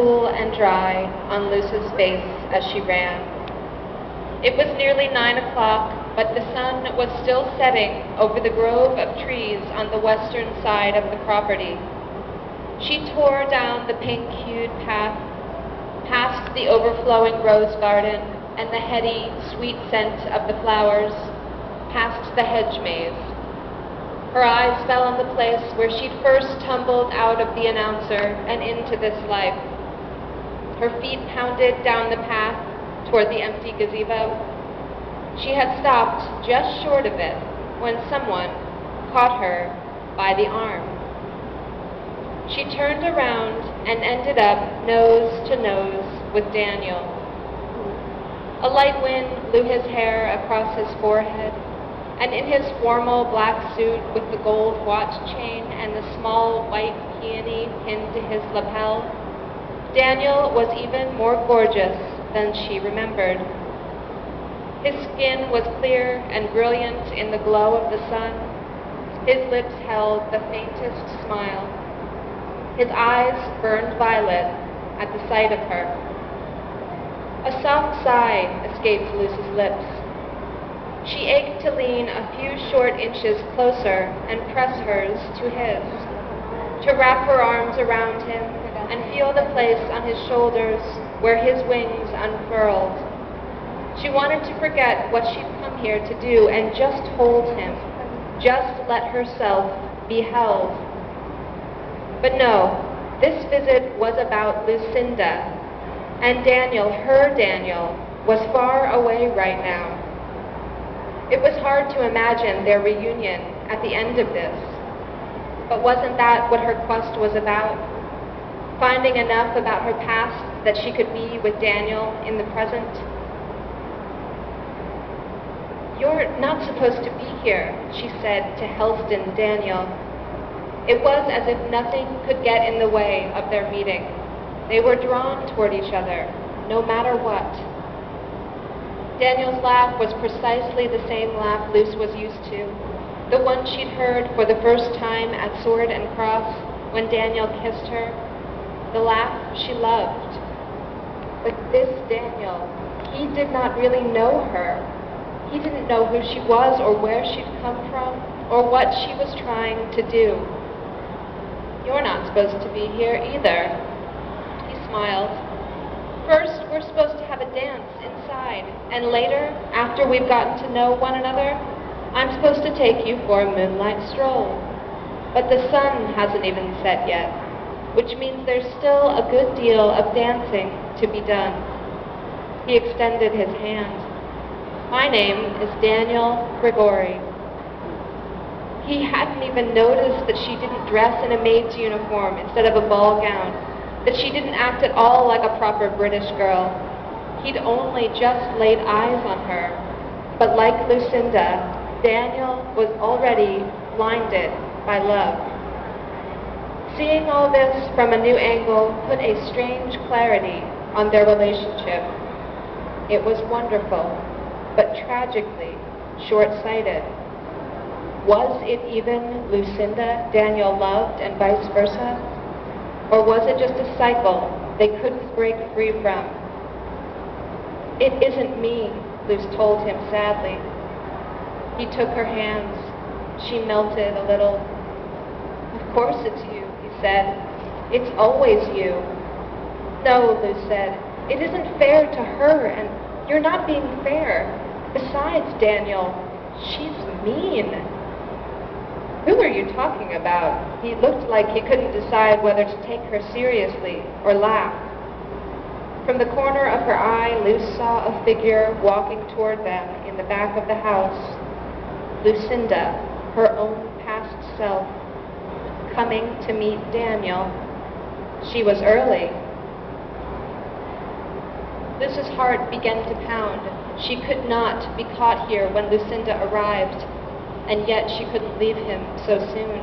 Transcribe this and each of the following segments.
cool and dry on Luce's face as she ran. It was nearly 9 o'clock, but the sun was still setting over the grove of trees on the western side of the property. She tore down the pink-hued path, past the overflowing rose garden and the heady, sweet scent of the flowers, past the hedge maze. Her eyes fell on the place where she'd first tumbled out of the announcer and into this life. Her feet pounded down the path toward the empty gazebo. She had stopped just short of it when someone caught her by the arm. She turned around and ended up nose to nose with Daniel. A light wind blew his hair across his forehead, and in his formal black suit with the gold watch chain and the small white peony pinned to his lapel, Daniel was even more gorgeous than she remembered. His skin was clear and brilliant in the glow of the sun. His lips held the faintest smile. His eyes burned violet at the sight of her. A soft sigh escaped Luce's lips. She ached to lean a few short inches closer and press hers to his, to wrap her arms around him and feel the place on his shoulders where his wings unfurled. She wanted to forget what she'd come here to do and just hold him, just let herself be held. But no, this visit was about Lucinda, and Daniel, her Daniel, was far away right now. It was hard to imagine their reunion at the end of this. But wasn't that what her quest was about? Finding enough about her past that she could be with Daniel in the present? "You're not supposed to be here," she said to Helston Daniel. It was as if nothing could get in the way of their meeting. They were drawn toward each other, no matter what. Daniel's laugh was precisely the same laugh Luce was used to, the one she'd heard for the first time at Sword and Cross when Daniel kissed her, the laugh she loved. But this Daniel, he did not really know her. He didn't know who she was or where she'd come from or what she was trying to do. "You're not supposed to be here either." He smiled. "First, we're supposed to have a dance inside, and later, after we've gotten to know one another, I'm supposed to take you for a moonlight stroll. But the sun hasn't even set yet, which means there's still a good deal of dancing to be done." He extended his hand. "My name is Daniel Grigori." He hadn't even noticed that she didn't dress in a maid's uniform instead of a ball gown, that she didn't act at all like a proper British girl. He'd only just laid eyes on her. But like Lucinda, Daniel was already blinded by love. Seeing all this from a new angle put a strange clarity on their relationship. It was wonderful, but tragically short-sighted. Was it even Lucinda Daniel loved and vice versa? Or was it just a cycle they couldn't break free from? "It isn't me," Luce told him sadly. He took her hands. She melted a little. "Of course it's you," he said. "It's always you." "No," Luce said. "It isn't fair to her, and you're not being fair. Besides, Daniel, she's mean." "Who are you talking about?" He looked like he couldn't decide whether to take her seriously or laugh. From the corner of her eye, Luce saw a figure walking toward them in the back of the house. Lucinda, her own past self, coming to meet Daniel. She was early. Luce's heart began to pound. She could not be caught here when Lucinda arrived, and yet she couldn't leave him so soon.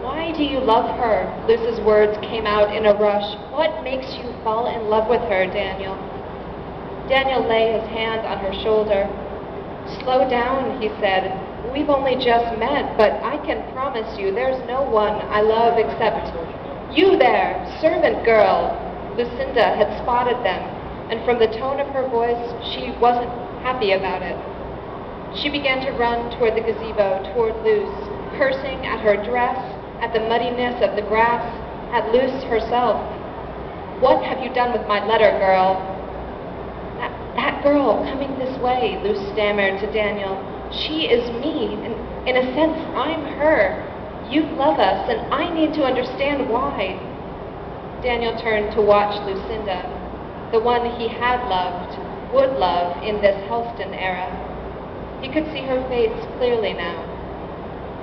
"Why do you love her?" Luce's words came out in a rush. "What makes you fall in love with her, Daniel?" Daniel lay his hand on her shoulder. "Slow down," he said. "We've only just met, but I can promise you there's no one I love except..." "You there, servant girl!" Lucinda had spotted them, and from the tone of her voice, she wasn't happy about it. She began to run toward the gazebo, toward Luce, cursing at her dress, at the muddiness of the grass, at Luce herself. "What have you done with my letter, girl?" That girl coming this way," Luce stammered to Daniel. "She is me. In a sense, I'm her. You love us, and I need to understand why." Daniel turned to watch Lucinda, the one he had loved, would love in this Helston era. He could see her face clearly now.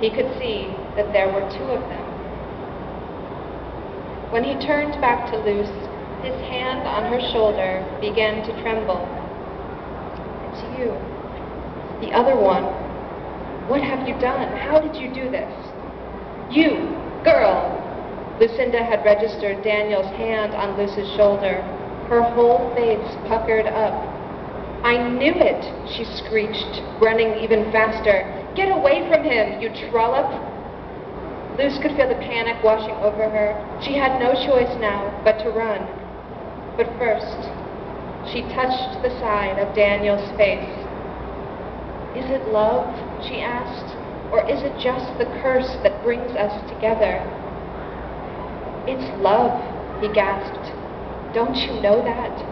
He could see that there were two of them. When he turned back to Luce, his hand on her shoulder began to tremble. "It's you, the other one. What have you done? How did you do this?" "You, girl!" Lucinda had registered Daniel's hand on Luce's shoulder. Her whole face puckered up. "I knew it," she screeched, running even faster. "Get away from him, you trollop!" Luce could feel the panic washing over her. She had no choice now but to run. But first, she touched the side of Daniel's face. "Is it love?" she asked. "Or is it just the curse that brings us together?" "It's love," he gasped. "Don't you know that?"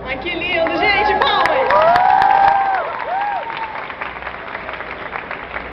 Ah, que lindo, gente! Palmas!